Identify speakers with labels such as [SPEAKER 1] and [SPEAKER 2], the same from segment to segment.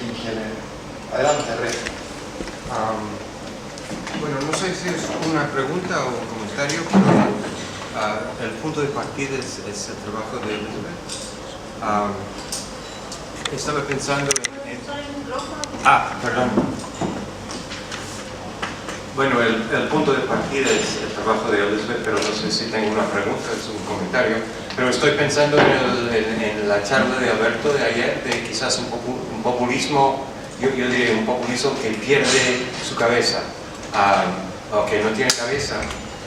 [SPEAKER 1] quien quiere. Adelante, Rey.
[SPEAKER 2] Bueno, no sé si es una pregunta o un comentario, pero el punto de partida es el trabajo de Elizabeth. Estaba pensando en... perdón. Bueno, el punto de partida es el trabajo de Elizabeth, pero no sé si tengo una pregunta, es un comentario. Pero estoy pensando en la charla de Alberto de ayer, de quizás un populismo, yo diría un populismo que pierde su cabeza, o que no tiene cabeza,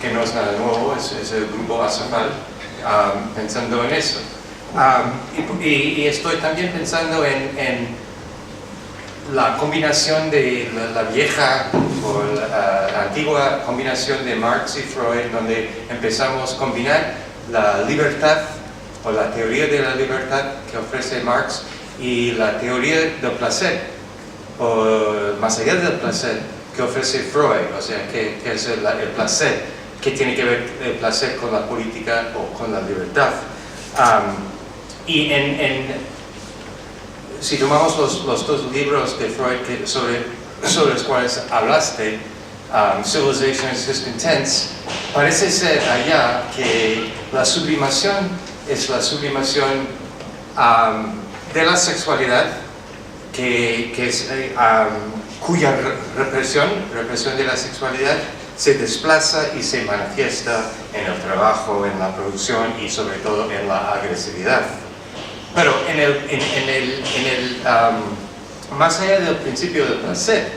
[SPEAKER 2] que no es nada nuevo, es el grupo Azafal, pensando en eso. Y estoy también pensando en la combinación de la vieja o la antigua combinación de Marx y Freud, donde empezamos a combinar la libertad o la teoría de la libertad que ofrece Marx y la teoría del placer, o más allá del placer, que ofrece Freud, o sea, que es el placer, que tiene que ver el placer con la política o con la libertad. Y si tomamos los dos libros de Freud sobre los cuales hablaste, Civilization and Discontents, parece ser allá que la sublimación es la sublimación de la sexualidad, cuya represión de la sexualidad se desplaza y se manifiesta en el trabajo, en la producción y sobre todo en la agresividad. Pero más allá del principio del placer,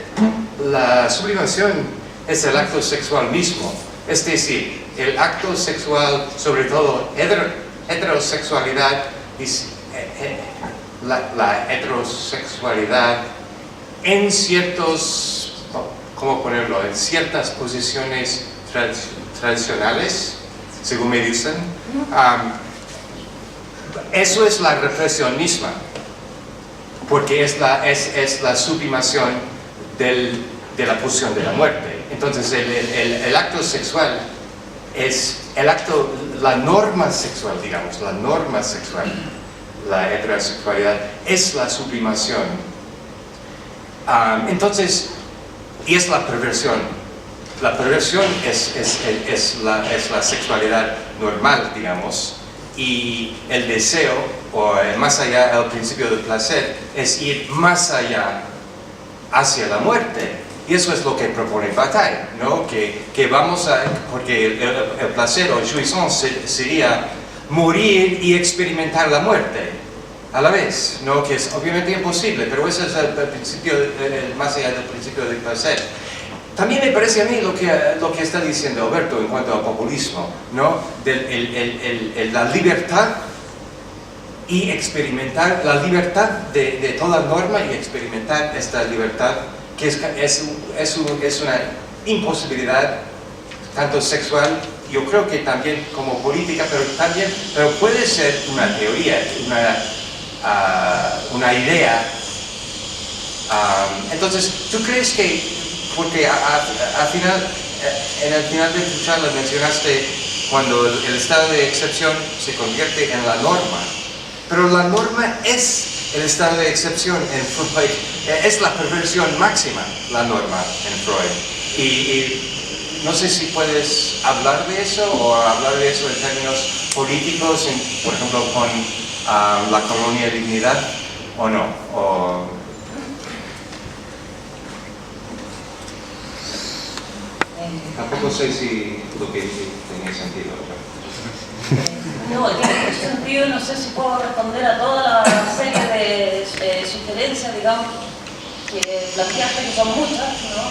[SPEAKER 2] la sublimación es el acto sexual mismo, es decir, el acto sexual, sobre todo heterosexualidad, la heterosexualidad en ciertos, ¿cómo ponerlo?, en ciertas posiciones tradicionales, según me dicen. Eso es la represión misma, porque es la sublimación de la pulsión de la muerte. Entonces el acto sexual es la norma sexual, digamos, la heterosexualidad es la sublimación. Entonces, y es la perversión. La perversión es la sexualidad normal, digamos, y el deseo, o más allá, el principio del placer, es ir más allá hacia la muerte. Y eso es lo que propone Bataille, ¿no? Que vamos a, porque el placer o jouissance sería morir y experimentar la muerte a la vez, ¿no? Que es obviamente imposible, pero ese es el principio, más allá del principio del placer. También me parece a mí lo que está diciendo Alberto en cuanto al populismo, ¿no? La libertad y experimentar la libertad de toda norma y experimentar esta libertad que es una imposibilidad tanto sexual, yo creo que también como política, pero puede ser una teoría, una idea. Entonces, ¿tú crees que, porque en el final de tu charla mencionaste cuando el estado de excepción se convierte en la norma, pero la norma es el estado de excepción en Freud, es la perversión máxima, la norma en Freud, y no sé si puedes hablar de eso o hablar de eso en términos políticos, por ejemplo con la colonia Dignidad, o no, tampoco sé si lo que dice tenía sentido.
[SPEAKER 3] No, en ese sentido no sé si puedo responder a toda la serie de sugerencias, digamos, que planteaste, que son muchas, ¿no?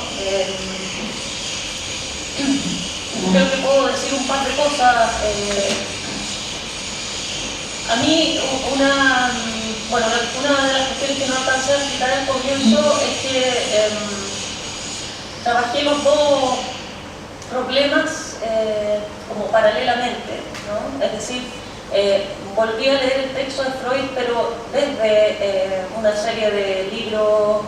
[SPEAKER 3] Creo que puedo decir un par de cosas. A mí, una de las cuestiones que no alcancé a explicar al comienzo es que trabajé los dos problemas como paralelamente, ¿no? Es decir, volví a leer el texto de Freud, pero desde una serie de libros,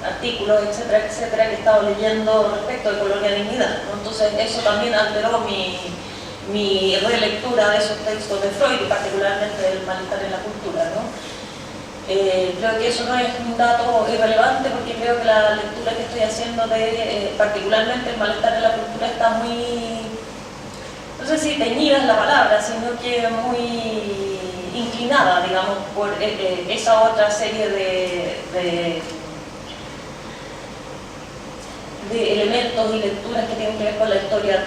[SPEAKER 3] artículos, etcétera, etcétera, que he estado leyendo respecto de Colonia Dignidad, ¿no? Entonces eso también alteró mi relectura de esos textos de Freud y particularmente del malestar en la cultura, ¿no? Creo que eso no es un dato irrelevante porque creo que la lectura que estoy haciendo de particularmente el malestar en la cultura está muy, no sé si teñida es la palabra, sino que muy inclinada, digamos, por esa otra serie de elementos y lecturas que tienen que ver con la historia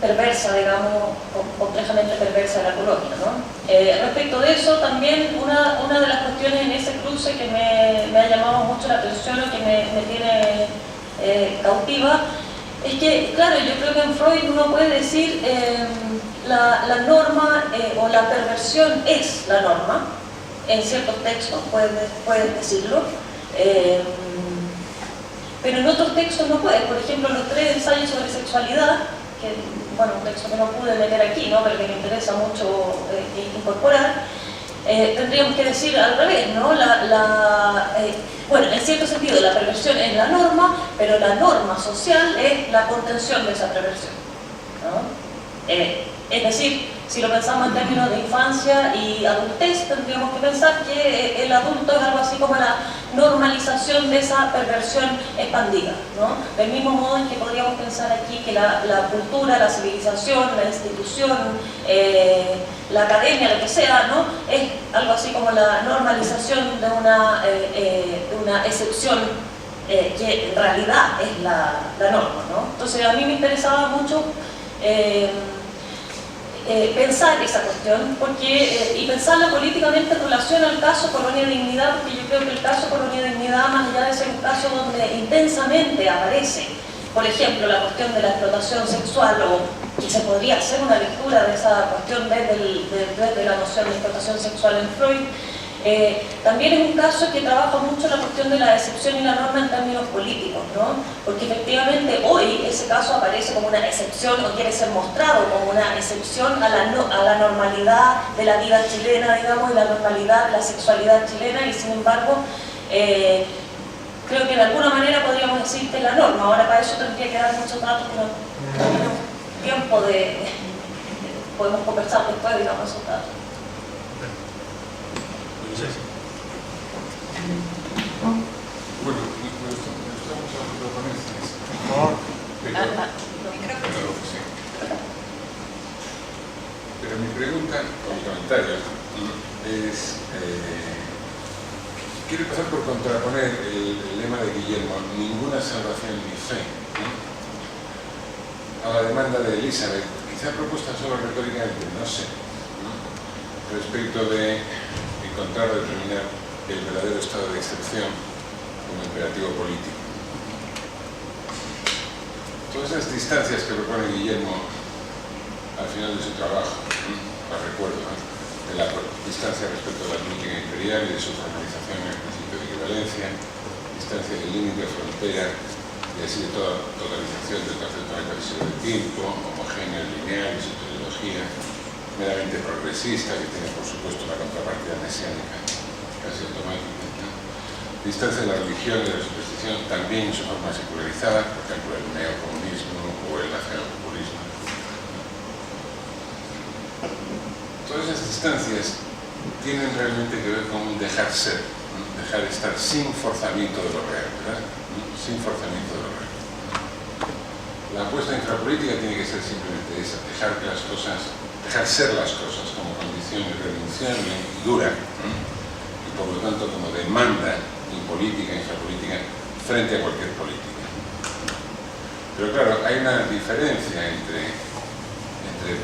[SPEAKER 3] perversa, digamos, complejamente perversa de la colonia, ¿no? Respecto de eso, también una de las cuestiones en ese cruce que me ha llamado mucho la atención o que me tiene cautiva, es que, claro, yo creo que en Freud uno puede decir la norma o la perversión es la norma, en ciertos textos puedes decirlo, pero en otros textos no puedes. Por ejemplo, los 3 ensayos sobre sexualidad, que, bueno, un texto que no pude meter aquí, ¿no?, pero que me interesa mucho incorporar, tendríamos que decir al revés, ¿no? Bueno, en cierto sentido la perversión es la norma, pero la norma social es la contención de esa perversión, ¿no? Es decir, si lo pensamos en términos de infancia y adultez, tendríamos que pensar que el adulto es algo así como la normalización de esa perversión expandida, ¿no? Del mismo modo en que podríamos pensar aquí que la cultura, la civilización, la institución, la academia, lo que sea, ¿no?, es algo así como la normalización de una excepción que en realidad es la norma, ¿no? Entonces a mí me interesaba mucho pensar esa cuestión y pensarla políticamente en relación al caso Colonia Dignidad, porque yo creo que el caso Colonia Dignidad, más allá de ser un caso donde intensamente aparece, por ejemplo, la cuestión de la explotación sexual, o que se podría hacer una lectura de esa cuestión desde la noción de explotación sexual en Freud, también es un caso que trabaja mucho la cuestión de la excepción y la norma en términos políticos, ¿no? Porque efectivamente hoy ese caso aparece como una excepción o quiere ser mostrado como una excepción a la normalidad de la vida chilena, digamos, y la normalidad de la sexualidad chilena, y sin embargo creo que de alguna manera podríamos decir que es la norma. Ahora para eso tendría que dar muchos datos que no tenemos tiempo podemos conversar después, digamos, esos datos.
[SPEAKER 4] Bueno, estamos a la ponencia. Pero mi pregunta, o mi comentario, es... quiero empezar por contraponer el lema de Guillermo, ninguna salvación ni fe, a la demanda de Elizabeth, quizá propuesta solo retóricamente, no sé, respecto de encontrar o determinar el verdadero estado de excepción como imperativo político. Todas esas distancias que propone Guillermo al final de su trabajo, las recuerdo, de la distancia respecto a la política imperial y de su formalización en el principio de equivalencia, distancia del límite de frontera y así de toda totalización del concepto metafísico del tiempo, homogéneo, lineal y su teleología, meramente progresista, que tiene por supuesto una contrapartida mesiánica casi automática, ¿no? Distancia de la religión y de la superstición también en su forma secularizada, por ejemplo el neocomunismo o el nacionalpopulismo. Todas esas distancias tienen realmente que ver con un dejar ser, ¿no? Dejar estar sin forzamiento de lo real, ¿verdad? ¿No? Sin forzamiento de lo real. La apuesta infrapolítica tiene que ser simplemente esa, dejar ser las cosas como condición irrenunciable y dura, ¿no? Y por lo tanto como demanda impolítica, infrapolítica, frente a cualquier política. Pero claro, hay una diferencia entre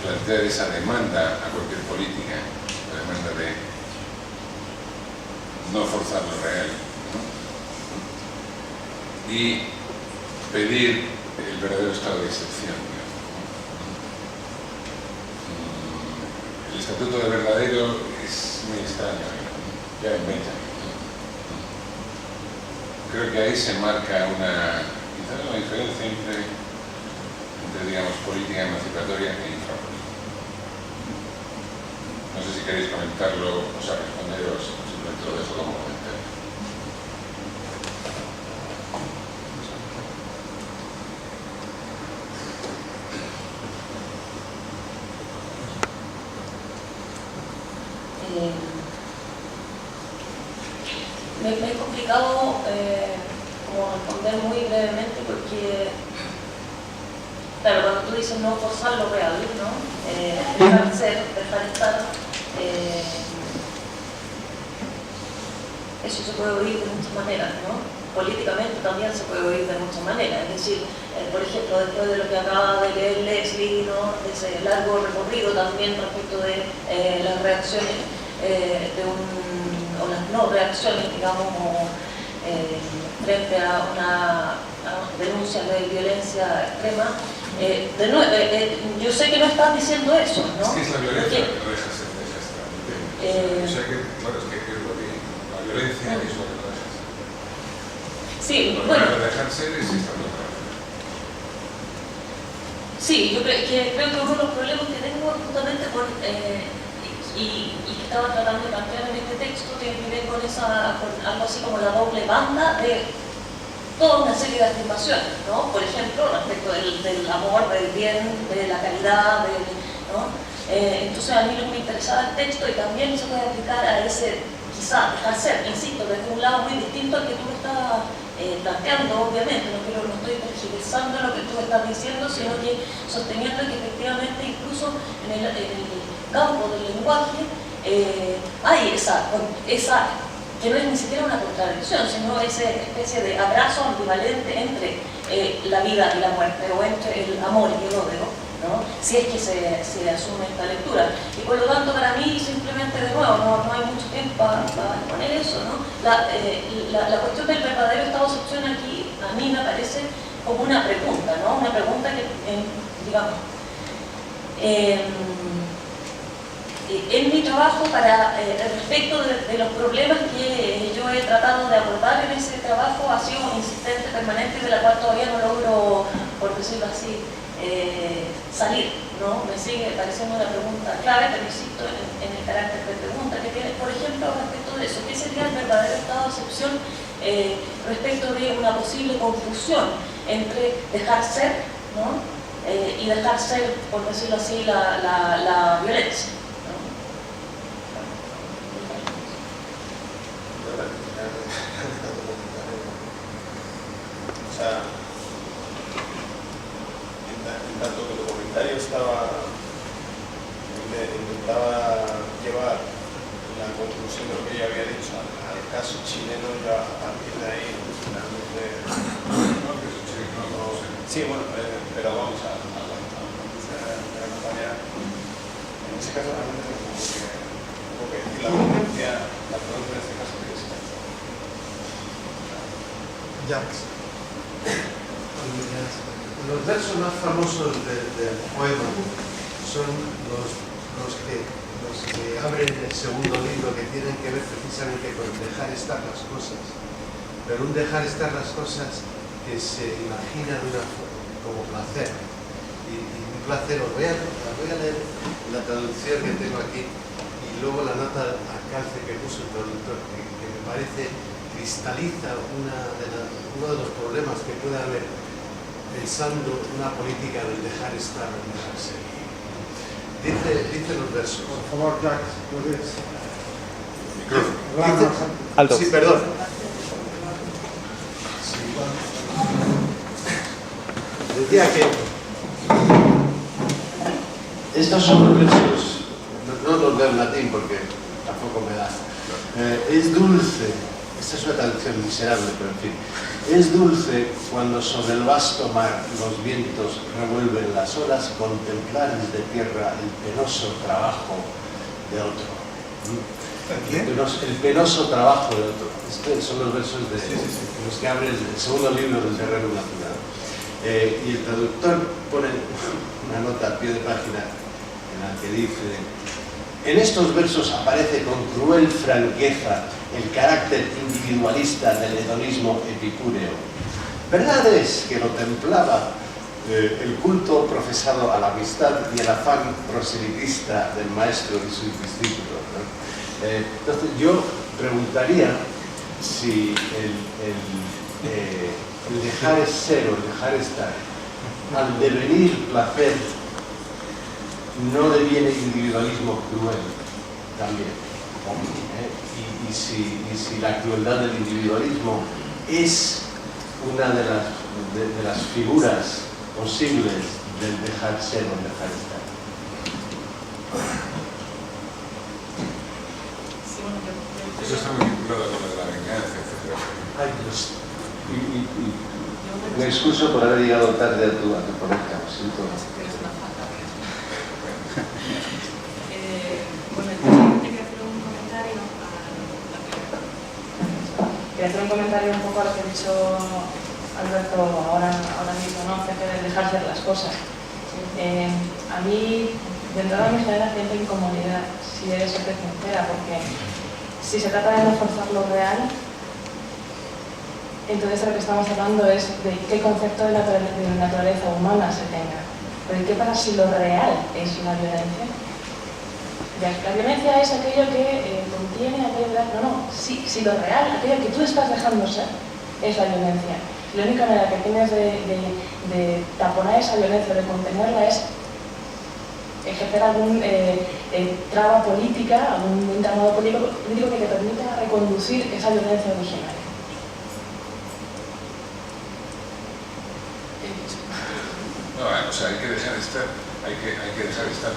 [SPEAKER 4] plantear esa demanda a cualquier política, la demanda de no forzar lo real, ¿no? Y pedir el verdadero estado de excepción, digamos, ¿no? El estatuto de verdadero es muy extraño, ¿no? Ya en Benjamin, ¿no? Creo que ahí se marca quizás una diferencia entre digamos, política emancipatoria e infrapolítica. No sé si queréis comentarlo, o sea, responderos, simplemente lo dejo como comentario.
[SPEAKER 3] me es complicado como responder muy brevemente porque, claro, cuando tú dices no forzar lo real, ¿no? Dejar ser, dejar estar, eso se puede oír de muchas maneras, ¿no? Políticamente también se puede oír de muchas maneras, es decir, por ejemplo, después de lo que acaba de leer Leslie, ¿no? De ese largo recorrido también respecto de las reacciones o las no reacciones, digamos, frente a denuncias de violencia extrema. De nuevo, yo sé que no estás diciendo eso, ¿no?
[SPEAKER 4] Es que es la violencia
[SPEAKER 3] Porque,
[SPEAKER 4] que no deja ser, o sea que, claro, es que es lo que la violencia es lo que no deja ser.
[SPEAKER 3] sí,
[SPEAKER 4] Lo que
[SPEAKER 3] bueno.
[SPEAKER 4] no dejar ser es esta otra.
[SPEAKER 3] Sí, yo creo que uno de los problemas que tengo justamente y que estaba tratando de plantear en este texto tiene que ver con algo así como la doble banda de toda una serie de afirmaciones, ¿no? Por ejemplo, respecto del amor, del bien, de la caridad, ¿no? Entonces a mí lo que me interesaba el texto y también se puede aplicar a ese, quizá, dejar ser, insisto, desde un lado muy distinto al que tú lo estás planteando, obviamente, no estoy tergiversando lo que tú estás diciendo, sino que sosteniendo que efectivamente incluso en el campo del lenguaje hay esa que no es ni siquiera una contradicción, sino esa especie de abrazo ambivalente entre la vida y la muerte, o entre el amor y el odio, ¿no? Si es que se asume esta lectura. Y por lo tanto, para mí, simplemente, de nuevo, no hay mucho tiempo para exponer eso, ¿no? La cuestión del verdadero estado de excepción aquí, a mí me parece como una pregunta, ¿no? Una pregunta que, digamos, en mi trabajo respecto de los problemas que yo he tratado de abordar en ese trabajo ha sido insistente, permanente, y de la cual todavía no logro, por decirlo así, salir, ¿no? Me sigue pareciendo una pregunta clave, pero insisto en el carácter de pregunta que tiene, por ejemplo, respecto de eso. ¿Qué sería el verdadero estado de excepción respecto de una posible confusión entre dejar ser, ¿no? Y dejar ser, por decirlo así, la violencia?
[SPEAKER 1] O sea, en tanto que tu comentario intentaba llevar la conclusión de lo que yo había dicho al caso chileno, yo a partir de ahí finalmente sí, bueno, pero vamos a la campaña. En ese caso realmente tengo que decir la pronuncia en este caso que es
[SPEAKER 5] Jacques. Los versos más famosos del poema son los que abren el segundo libro, que tienen que ver precisamente con dejar estar las cosas, pero un dejar estar las cosas que se imagina como placer, y un placer. Os voy a leer la traducción que tengo aquí y luego la nota al calce que puso el traductor, que me parece cristaliza uno de los problemas que puede haber pensando una política del dejar estar o dejar ser. Dice los versos.
[SPEAKER 6] Por favor, Jacques, ¿puedes?
[SPEAKER 5] Alto. Sí, perdón. Decía que estos son los versos, no los leo en latín porque tampoco me da. Es dulce. Esta es una traducción miserable, pero en fin. Es dulce cuando sobre el vasto mar los vientos revuelven las olas contemplar desde tierra el penoso trabajo de otro. El penoso trabajo de otro. Estos son los versos de los que abren el segundo libro del Terreno Natural. Y el traductor pone una nota a pie de página en la que dice: en estos versos aparece con cruel franqueza el carácter individualista del hedonismo epicúreo. Verdad es que lo templaba el culto profesado a la amistad y el afán proselitista del maestro y sus discípulos, ¿no? Entonces yo preguntaría si el dejar ser o el dejar estar, al devenir placer, no deviene individualismo cruel también. y si la crueldad del individualismo es una de las figuras posibles del dejar ser o dejar estar.
[SPEAKER 4] Eso está muy vinculado con lo de la venganza, etc.
[SPEAKER 5] Ay, Dios. Me excuso por haber llegado tarde a tu ponencia, lo siento.
[SPEAKER 7] Bueno, yo quería hacer un comentario un poco a lo que ha dicho Alberto ahora mismo, ¿no? Acerca de dejar hacer las cosas. A mí, de entrada, me genera cierta incomodidad, si he de ser sincera, porque si se trata de no forzar lo real, entonces lo que estamos hablando es de qué concepto de naturaleza humana se tenga. Pero ¿qué pasa si lo real es la violencia? La violencia es aquello que contiene aquello de... No, si lo real, aquello que tú estás dejando ser, es la violencia. La única manera que tienes de taponar esa violencia, de contenerla, es ejercer algún traba política, algún entramado político que te permita reconducir esa violencia originaria.
[SPEAKER 4] No, o sea, hay que dejar estar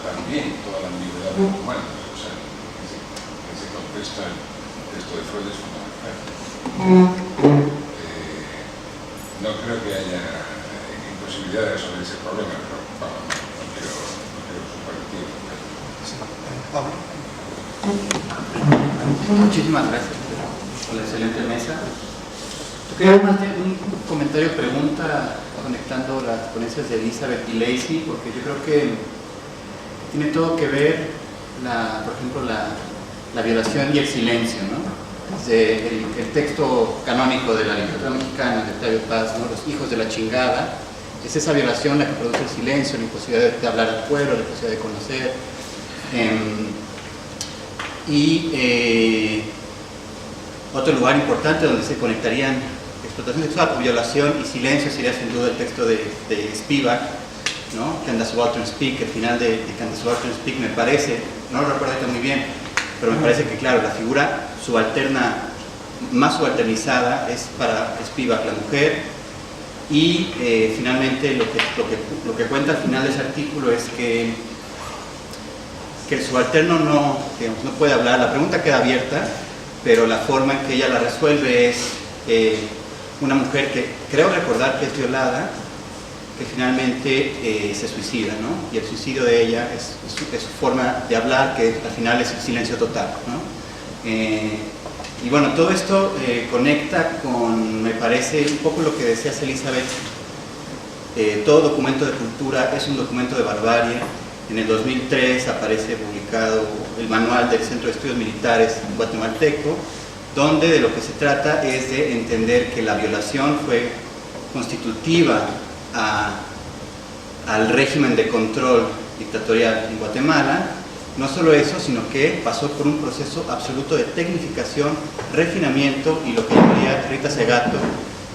[SPEAKER 4] también toda la ambigüedad humana. O sea, en ese contexto, el texto de Freud es fundamental. No creo que haya imposibilidad de resolver ese problema, pero no quiero superlatir.
[SPEAKER 1] Pablo.
[SPEAKER 8] Muchísimas gracias por la excelente mesa. Yo quería más de un comentario pregunta conectando las ponencias de Elizabeth y Lacey, porque yo creo que tiene todo que ver, por ejemplo, la violación y el silencio, ¿no? Desde el texto canónico de la literatura mexicana de Octavio Paz, ¿no? Los hijos de la chingada, es esa violación la que produce el silencio, la imposibilidad de hablar al pueblo, la imposibilidad de conocer. Otro lugar importante donde se conectarían explotación sexual o violación y silencio sería sin duda el texto de Spivak, ¿no? Can the Subaltern Speak. El final de Can the Subaltern Speak me parece, no lo recuerdo ahorita muy bien, pero me parece que claro, la figura subalterna, más subalternizada es para Spivak la mujer. Y finalmente lo que cuenta al final de ese artículo es que el subalterno no puede hablar. La pregunta queda abierta, pero la forma en que ella la resuelve es una mujer que creo recordar que es violada, que finalmente se suicida, ¿no? Y el suicidio de ella es su forma de hablar, que al final es el silencio total, ¿no? Y bueno, todo esto conecta con, me parece, un poco lo que decías, Elizabeth. Todo documento de cultura es un documento de barbarie. En el 2003 aparece publicado el manual del Centro de Estudios Militares guatemalteco, donde de lo que se trata es de entender que la violación fue constitutiva al régimen de control dictatorial en Guatemala. No solo eso, sino que pasó por un proceso absoluto de tecnificación, refinamiento, y lo que llamaría Rita Segato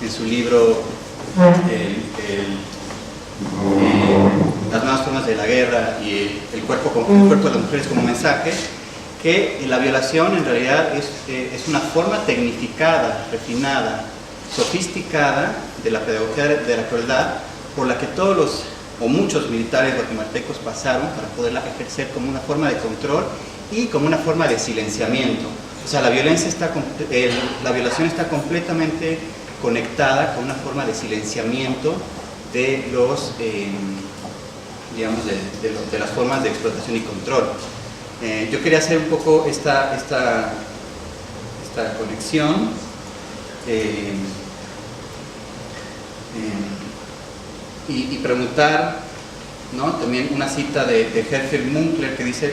[SPEAKER 8] en su libro Las nuevas formas de la guerra y el cuerpo de las mujeres como mensaje, que la violación en realidad es una forma tecnificada, refinada, sofisticada de la pedagogía de la crueldad, por la que todos o muchos militares guatemaltecos pasaron para poderla ejercer como una forma de control y como una forma de silenciamiento. O sea, la violación está completamente conectada con una forma de silenciamiento de los, digamos, de las formas de explotación y control. Yo quería hacer un poco esta conexión. Y preguntar, ¿no? También una cita de Herfried Münkler que dice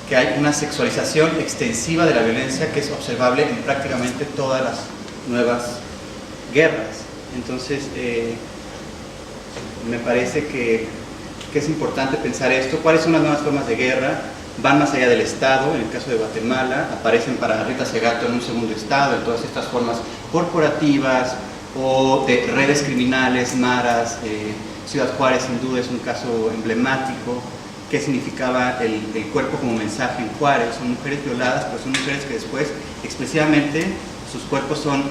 [SPEAKER 8] que hay una sexualización extensiva de la violencia que es observable en prácticamente todas las nuevas guerras. Entonces, me parece que es importante pensar esto. ¿Cuáles son las nuevas formas de guerra? Van más allá del Estado. En el caso de Guatemala, aparecen para Rita Segato en un segundo Estado, en todas estas formas corporativas o de redes criminales, maras. Ciudad Juárez sin duda es un caso emblemático. qué significaba el cuerpo como mensaje en Juárez. Son mujeres violadas, pero son mujeres que después expresivamente sus cuerpos son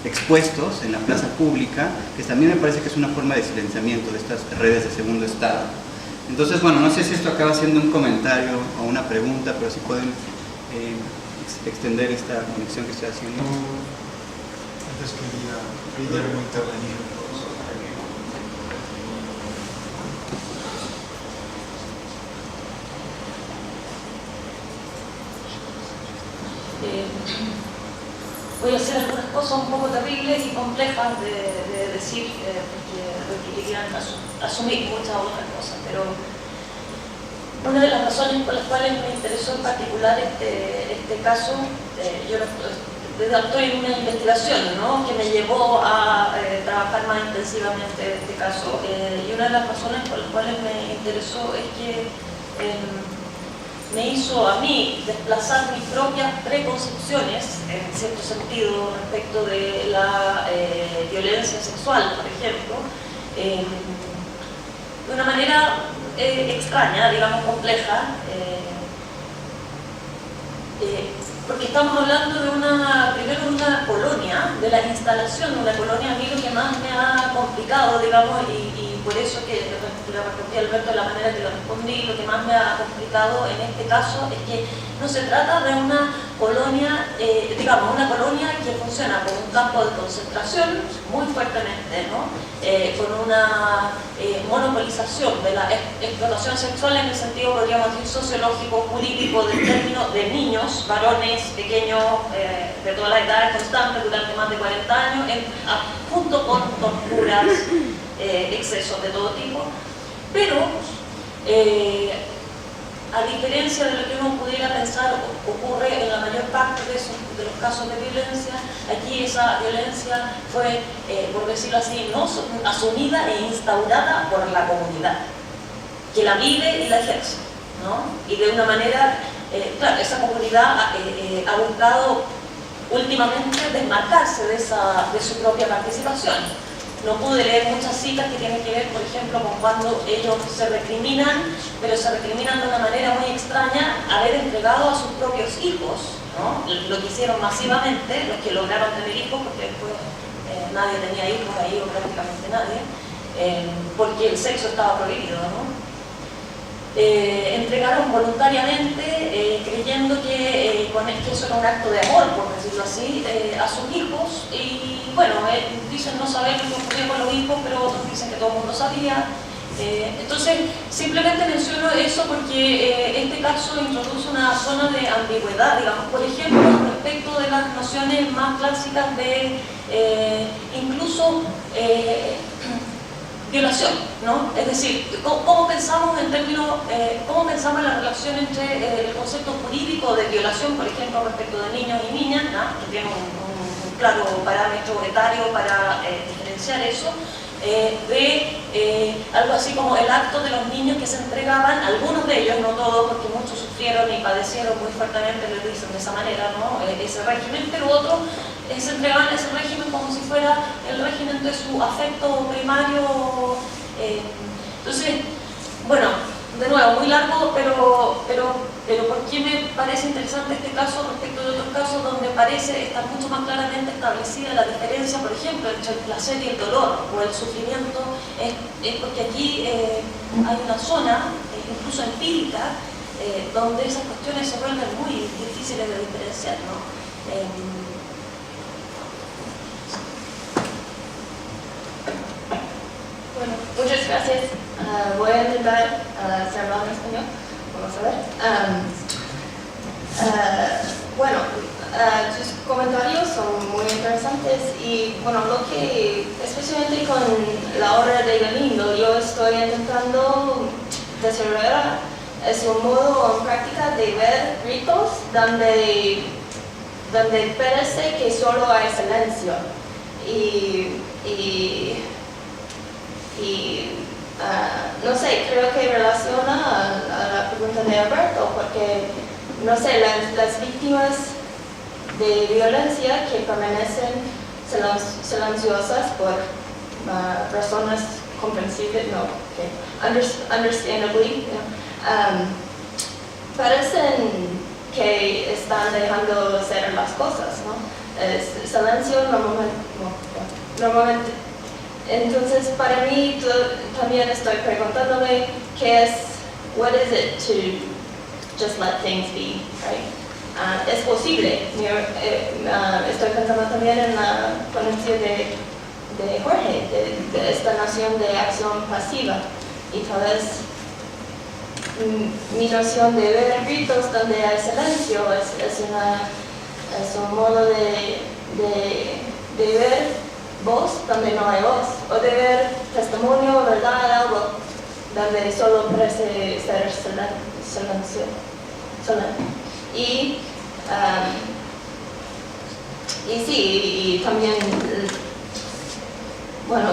[SPEAKER 8] expuestos en la plaza pública, que también me parece que es una forma de silenciamiento de estas redes de segundo estado. Entonces, bueno, no sé si esto acaba siendo un comentario o una pregunta, pero si pueden extender esta conexión que estoy haciendo.
[SPEAKER 6] Antes quería Guillermo intervenir.
[SPEAKER 3] Voy a hacer algunas cosas un poco terribles y complejas de decir, porque requerirían asumir muchas otras cosas, pero una de las razones por las cuales me interesó en particular este caso, yo estoy en una investigación, ¿no?, que me llevó a trabajar más intensivamente este caso, y una de las razones por las cuales me interesó es que me hizo a mí desplazar mis propias preconcepciones, en cierto sentido, respecto de la violencia sexual, por ejemplo, de una manera extraña, digamos compleja, porque estamos hablando de primero de una colonia, de la instalación de una colonia. A mí lo que más me ha complicado, digamos, y por eso que le respondí a Alberto de la manera que le respondí, lo que más me ha complicado en este caso es que no se trata de una colonia, digamos, una colonia que funciona como un campo de concentración muy fuertemente, ¿no?, con una monopolización de la explotación sexual en el sentido, podríamos decir, sociológico, jurídico, del término de niños, varones, pequeños, de todas las edades, constantes durante más de 40 años, junto con torturas, excesos de todo tipo, pero a diferencia de lo que uno pudiera pensar ocurre en la mayor parte de los casos de violencia, aquí esa violencia fue, por decirlo así, no asumida e instaurada por la comunidad, que la vive y la ejerce, ¿no? Y de una manera, claro, esa comunidad ha buscado últimamente desmarcarse de su propia participación. No pude leer muchas citas que tienen que ver, por ejemplo, con cuando ellos se recriminan, pero se recriminan de una manera muy extraña, haber entregado a sus propios hijos, ¿no? Lo que hicieron masivamente, los que lograron tener hijos, porque después nadie tenía hijos ahí, o prácticamente nadie, porque el sexo estaba prohibido, ¿no? Entregaron voluntariamente, creyendo que eso era un acto de amor, por decirlo así, a sus hijos, y bueno, dicen no saber lo que ocurrió con los hijos, pero otros dicen que todo el mundo sabía. Entonces, simplemente menciono eso porque este caso introduce una zona de ambigüedad, digamos, por ejemplo, respecto de las nociones más clásicas de incluso violación, ¿no? Es decir, ¿cómo pensamos en términos, cómo pensamos la relación entre el concepto jurídico de violación, por ejemplo, respecto de niños y niñas, ¿no?, que tiene un claro parámetro etario para diferenciar eso, de algo así como el acto de los niños que se entregaban, algunos de ellos, no todos, porque muchos sufrieron y padecieron muy fuertemente, les dicen de esa manera, ¿no?, ese régimen, pero otros se entregaban a ese régimen como si fuera el régimen de su afecto primario. Entonces, bueno, de nuevo, muy largo, pero ¿por qué me parece interesante este caso respecto de otros casos donde parece estar mucho más claramente establecida la diferencia, por ejemplo, entre el placer y el dolor o el sufrimiento? Es porque aquí hay una zona, incluso empírica, donde esas cuestiones se vuelven muy difíciles de diferenciar, ¿no?
[SPEAKER 7] Bueno, muchas gracias. Voy a intentar hacer hablar en español. Vamos a ver. Bueno, tus comentarios son muy interesantes y, bueno, lo que, especialmente con la obra de Galindo, yo estoy intentando desarrollar es un modo en práctica de ver ritos donde parece que solo hay silencio no sé, creo que relaciona a la pregunta de Alberto, porque, no sé, las víctimas de violencia que permanecen silenciosas por razones comprensibles, no
[SPEAKER 9] Okay. Understandably, parecen que están dejando ser las cosas, ¿no? Silencio normalmente. Entonces, para mí, también estoy preguntándome what is it to just let things be, right? Es posible. Estoy pensando también en la ponencia de Jorge, de esta noción de acción pasiva, y tal vez mi noción de ver ritos donde hay silencio es un modo de ver voz donde no hay voz, o de ver testimonio, verdad, algo donde solo parece ser silencio. Y sí, y también, bueno,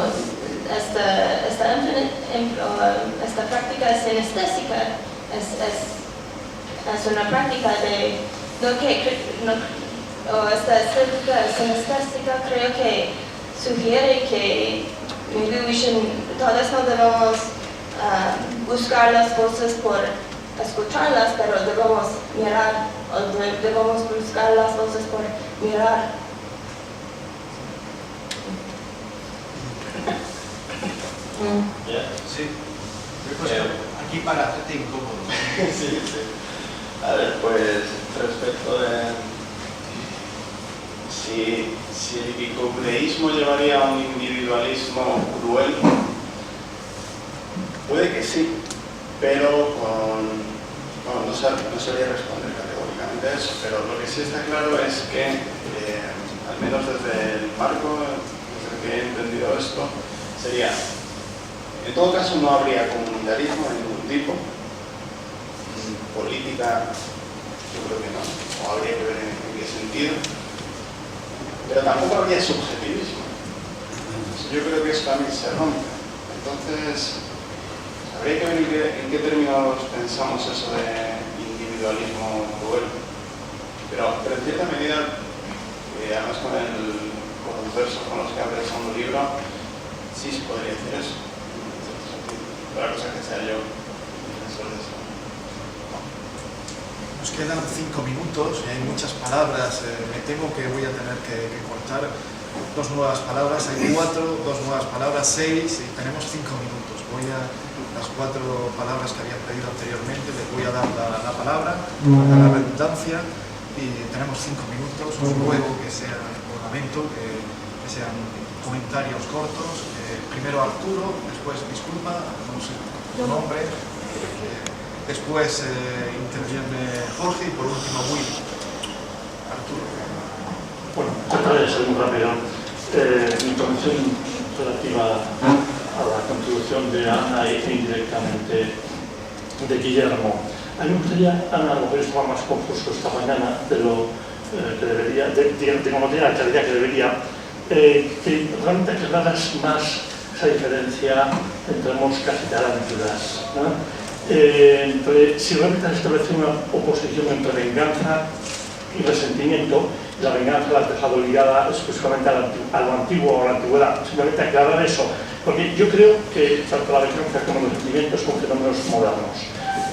[SPEAKER 9] esta práctica sinestésica es una práctica de esta estética sinestésica creo que sugiere que tal vez no debemos buscar las voces por escucharlas, pero debemos mirar, o debemos buscar las voces por mirar.
[SPEAKER 5] Sí, aquí para hacerte incómodo.
[SPEAKER 1] Sí. A ver, pues respecto de si el epicureísmo llevaría a un individualismo cruel, puede que sí, pero no sabría responder categóricamente a eso, pero lo que sí está claro es que, al menos desde el marco desde el que he entendido esto, sería, en todo caso no habría comunitarismo de ningún tipo, política yo creo que no, o habría que ver en qué sentido, pero tampoco habría subjetivismo. Yo creo que eso también se rompe. Entonces, habría que ver en qué términos pensamos eso de individualismo cruel. Pero en cierta medida, además con los versos con los que abre el segundo libro, sí se podría decir eso. Otra cosa que sea yo defensor de eso.
[SPEAKER 6] Nos quedan 5 minutos y hay muchas palabras. Me temo que voy a tener que cortar 2 nuevas palabras. Hay 4, 2 nuevas palabras, 6 y tenemos 5 minutos. Voy a las 4 palabras que había pedido anteriormente, les voy a dar la palabra, para la redundancia, y tenemos 5 minutos. Os ruego que sea un lamento, que sean comentarios cortos. Primero Arturo, después disculpa, no sé tu nombre. Después interviene Jorge y por último Will. Arturo.
[SPEAKER 10] Bueno, trataré de ser muy rápido. Mi intervención relativa a la contribución de Ana e indirectamente de Guillermo. A mí me gustaría, Ana, a lo mejor estaba más confuso esta mañana de lo que debería, no tiene la claridad que debería, que realmente aclararas más esa diferencia entre moscas y tarántulas, ¿no? Si realmente has establecido una oposición entre venganza y resentimiento, la venganza la has dejado ligada exclusivamente a lo antiguo o a la antigüedad, simplemente aclarar eso, porque yo creo que tanto la venganza como los resentimientos son fenómenos modernos.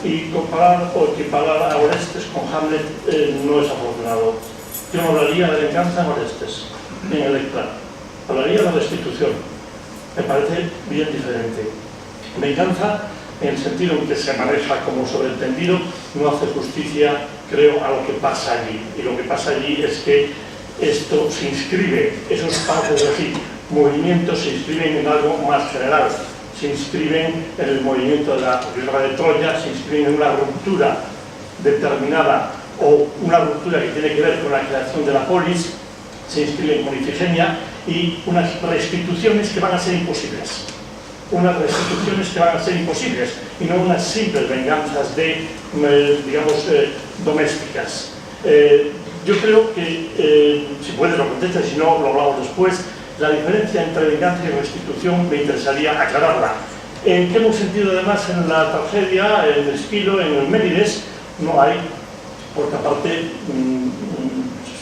[SPEAKER 10] Y comparar o equiparar a Orestes con Hamlet no es afortunado. Yo no hablaría de venganza en Orestes, ni en Electra, hablaría de la restitución. Me parece bien diferente. Venganza, en el sentido en que se maneja como sobreentendido, no hace justicia, creo, a lo que pasa allí. Y lo que pasa allí es que esto se inscribe, esos pasos así, movimientos se inscriben en algo más general, se inscriben en el movimiento de la guerra de Troya, se inscriben en una ruptura determinada o una ruptura que tiene que ver con la creación de la polis, se inscriben con Ifigenia y unas restituciones que van a ser imposibles. Unas restituciones que van a ser imposibles y no unas simples venganzas digamos, domésticas. Yo creo que, si puedes lo contestas, si no lo hablamos después, la diferencia entre venganza y restitución me interesaría aclararla. ¿En qué hemos sentido además en la tragedia, en Esquilo, en Euménides? No hay, porque aparte,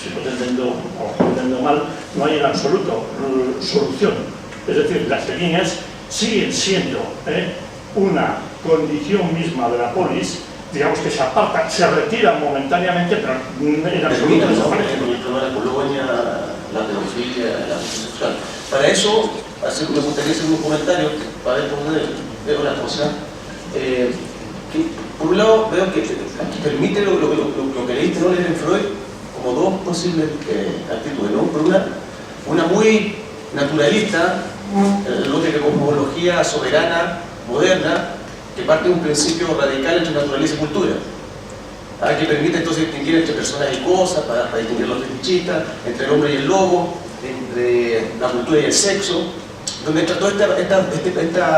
[SPEAKER 10] si lo entiendo mal, no hay en absoluto solución. Es decir, las líneas siguen siendo una condición misma de la polis, digamos que se aparta, se retira momentáneamente, pero en absoluto desaparece.
[SPEAKER 11] El problema de la colonia, la pedofilia, la abuso sexual. Para eso, me gustaría hacer un comentario para ver cómo veo la cosa. Que, por un lado, veo que permite lo que leíste, ¿no?, leer en Freud, como dos posibles actitudes, ¿no? Por una muy naturalista, lógica de cosmología soberana, moderna, que parte de un principio radical entre naturaleza y cultura, que permite entonces distinguir entre personas y cosas, para distinguir los fetichistas, entre el hombre y el lobo, entre la cultura y el sexo, donde entra toda esta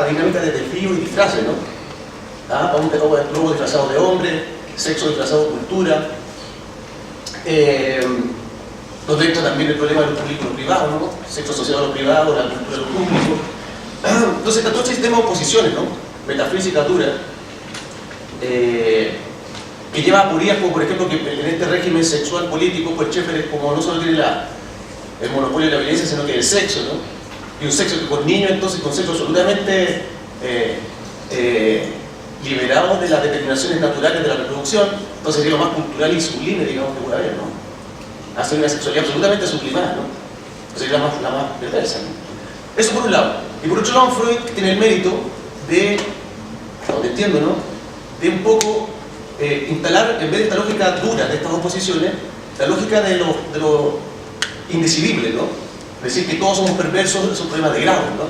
[SPEAKER 11] dinámica de desvío y disfraces, ¿no? Un lobo disfrazado de hombre, sexo disfrazado de cultura, donde entra también el problema de lo público y lo privado, ¿no? Sexo asociado a lo privado, la cultura de lo público. Entonces está todo este sistema de oposiciones, ¿no?, metafísica dura, que lleva a aporías como por ejemplo que en este régimen sexual político, pues Schaeffer es como no solo tiene el monopolio de la violencia, sino que el sexo, ¿no? Y un sexo que con niños, entonces con sexo absolutamente liberados de las determinaciones naturales de la reproducción, entonces sería lo más cultural y sublime, digamos, que puede haber, ¿no? Hacer una sexualidad absolutamente sublimada, ¿no? Entonces sería la más perversa, ¿no? Eso por un lado. Y por otro lado, Freud tiene el mérito de, donde entiendo, ¿no?, de un poco instalar, en vez de esta lógica dura de estas dos posiciones, la lógica de lo indecidible, ¿no? Decir que todos somos perversos es un problema de grado, ¿no?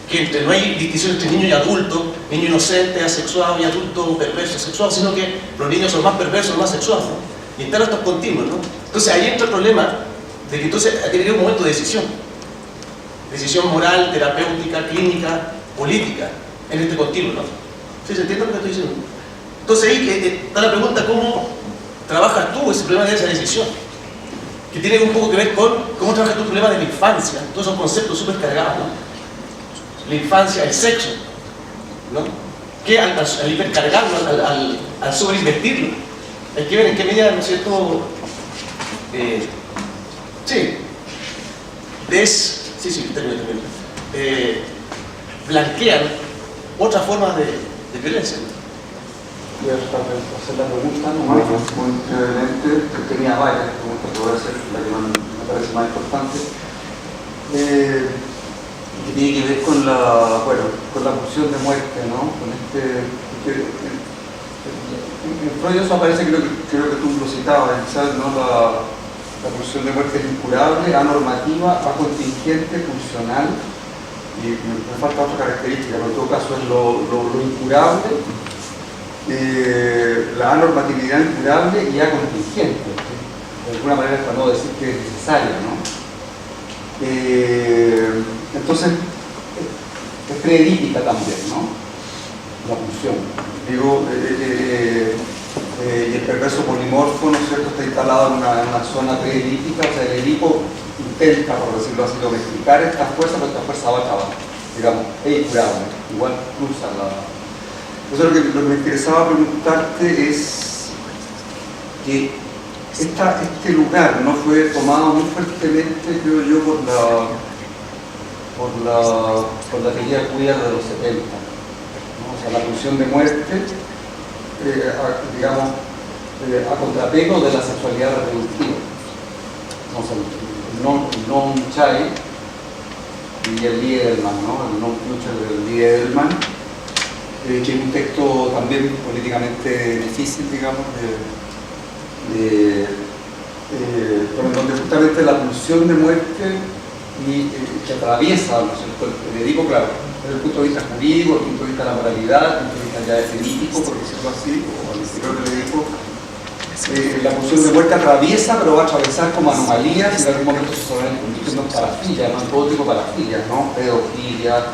[SPEAKER 11] Que no hay distinción entre niño y adulto, niño inocente, asexuado, y adulto perverso, asexuado, sino que los niños son más perversos, más sexuados, ¿no? Y instala estos continuos, ¿no? Entonces ahí entra el problema de que entonces hay que tener un momento de decisión moral, terapéutica, clínica, política, en este continuo, ¿no? ¿Sí se entiende lo que estoy diciendo? Entonces ahí está la pregunta: ¿cómo trabajas tú ese problema de esa decisión? Que tiene un poco que ver con cómo trabajas tú el problema de la infancia, todos esos conceptos súper cargados, ¿no? La infancia, el sexo, ¿no? Que al hipercargarlo, al sobreinvertirlo, hay que ver en qué medida, ¿no es cierto? Termino. Blanquean otras formas de violencia, ¿no?
[SPEAKER 12] Voy a hacer la pregunta nomás, muy brevemente, tenía varias preguntas, pero voy a hacer la que me parece más importante, que tiene que ver con la pulsión de muerte, ¿no? En Freud eso aparece, creo que tú lo citabas, ¿sabes? ¿No? La pulsión de muerte es incurable, anormativa, acontingente, pulsional, y me falta otra característica, pero en todo caso es lo incurable, la anormatividad incurable y acontingente, de alguna manera, para no decir que es necesaria, ¿no? Entonces es preedípica también, ¿no?, la pulsión. Digo, y el perverso polimorfo, ¿no es cierto?, está instalado en una zona preedípica, o sea, el Edipo intenta, por decirlo así, domesticar esta fuerza, pero esta fuerza va a acabar, digamos, es incurable, igual cruza la... Entonces lo que me interesaba preguntarte es que este lugar no fue tomado muy fuertemente, creo yo, por la teoría queer de los 70, ¿no? O sea, la pulsión de muerte, digamos, a contrapego de la sexualidad reproductiva. O sea, el non-chai y el Liederman, ¿no? El non-future del Liederman, que es un texto también políticamente difícil, digamos, donde justamente la pulsión de muerte que atraviesa, ¿no es cierto?, el Edipo, claro, desde el punto de vista jurídico, desde el punto de vista de la moralidad, desde el punto de vista ya político, por decirlo así, o al interior del Edipo, la pulsión de muerte atraviesa, pero va a atravesar como anomalías, y en algún momento se van convirtiendo en parafilias, ¿no?, en todo tipo de parafilias, ¿no?, pedofilia,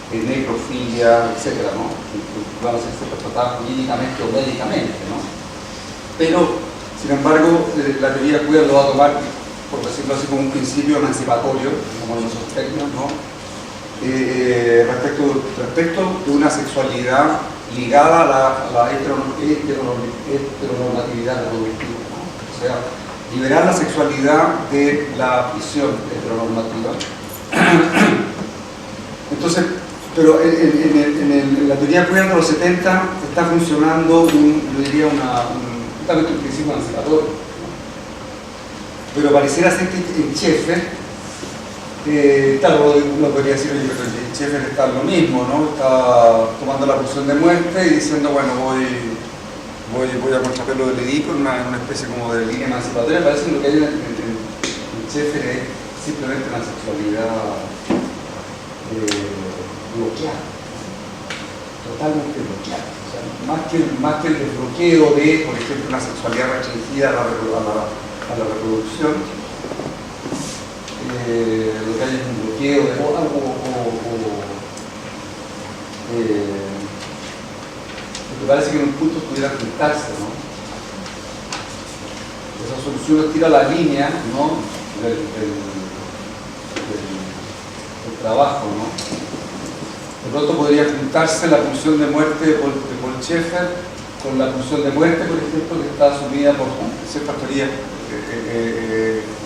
[SPEAKER 12] necrofilia, etcétera, ¿no?, que van a ser tratadas jurídicamente o médicamente, ¿no? Pero, sin embargo, la teoría queer lo va a tomar, por decirlo así, como un principio emancipatorio, como en esos términos, ¿no?, respecto de una sexualidad ligada a la heteronormatividad reproductiva, ¿no? O sea, liberar la sexualidad de la prisión heteronormativa. Entonces, Pero en la teoría queer de los 70 está funcionando yo diría justamente un principio emancipatorio, ¿no? Pero pareciera ser que en Schaeffer, claro, uno podría decir, oye, pero en Schaeffer está lo mismo, ¿no? Está tomando la pulsión de muerte y diciendo, bueno, voy a contratar lo del Edipo en una especie como de línea emancipatoria. Parece que lo que hay en Schaeffer es simplemente una sexualidad bloqueada, totalmente bloqueada. O sea, más que el desbloqueo de, por ejemplo, una sexualidad restringida a la reproducción, lo que hay es un bloqueo de algo me parece que en un punto pudiera juntarse, ¿no? Esa solución tira la línea, ¿no? del trabajo, ¿no? De pronto podría juntarse la pulsión de muerte de Paul Schaeffer con la pulsión de muerte, por ejemplo, que está asumida por ciertas teorías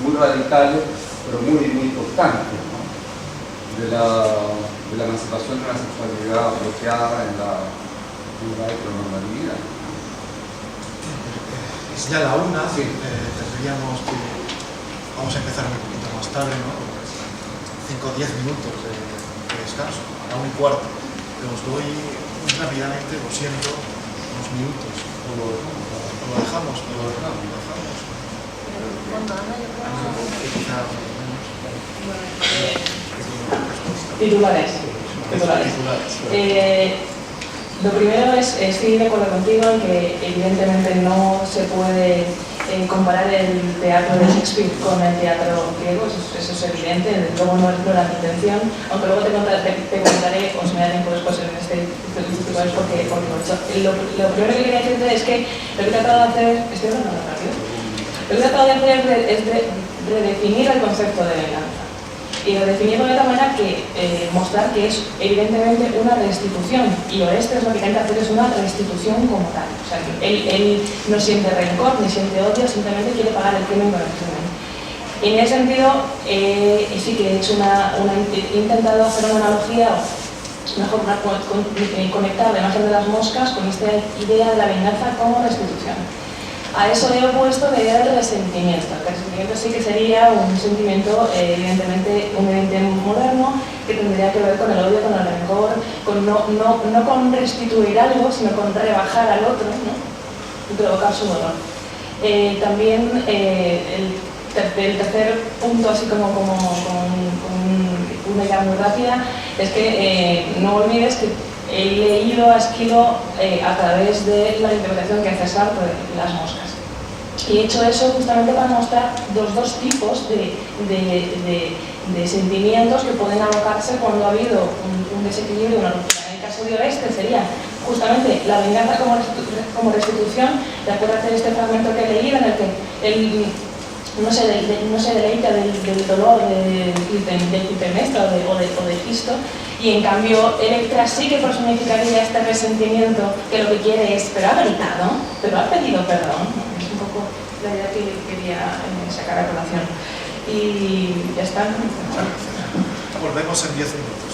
[SPEAKER 12] muy radicales, pero muy importantes, ¿no? de la emancipación de una sexualidad bloqueada en la heteronormatividad.
[SPEAKER 6] Es ya la una, sí. Tendríamos que... Vamos a empezar un poquito más tarde, ¿no? 5 o 10 minutos de descanso, a 1:15. Pero os doy rápidamente, lo siento, unos minutos. O lo dejamos.
[SPEAKER 7] Titulares. Lo primero es, estoy de acuerdo contigo en que evidentemente no se puede comparar el teatro de Shakespeare con el teatro griego, eso es evidente, desde luego no era mi intención, aunque luego te contaré, o si me da tiempo después en este tipo de porque lo primero que quería decirte es que lo que he tratado de hacer, estoy hablando rápido, lo que he tratado de hacer es redefinir el concepto de venganza. Y redefinirlo de tal manera que mostrar que es evidentemente una restitución, y Orestes lo que intenta hacer es una restitución como tal. O sea, que él no siente rencor ni siente odio, simplemente quiere pagar el crimen con el crimen. Y en ese sentido, sí que he hecho he intentado hacer una analogía, mejor conectar la imagen de las moscas con esta idea de la venganza como restitución. A eso le he opuesto la idea del resentimiento. El resentimiento sí que sería un sentimiento evidentemente moderno que tendría que ver con el odio, con el rencor, no con restituir algo, sino con rebajar al otro, ¿no? Y provocar su dolor. También el tercer punto, así como con una idea muy rápida, es que no olvides que he leído a Esquilo a través de la interpretación que hace Sartre de las moscas. Y he hecho eso justamente para mostrar los dos tipos de sentimientos que pueden alocarse cuando ha habido un desequilibrio, una ruptura. En el caso de Orestes sería justamente la venganza como restitución, de acuerdo a este fragmento que he leído en el que él no se deleita del dolor del Clitemnestra o de Gisto, y en cambio Electra sí que personificaría este resentimiento que lo que quiere es, pero ha gritado, pero ha pedido perdón. Es un poco la idea que quería sacar a colación. Y ya está.
[SPEAKER 6] Volvemos en 10 minutos.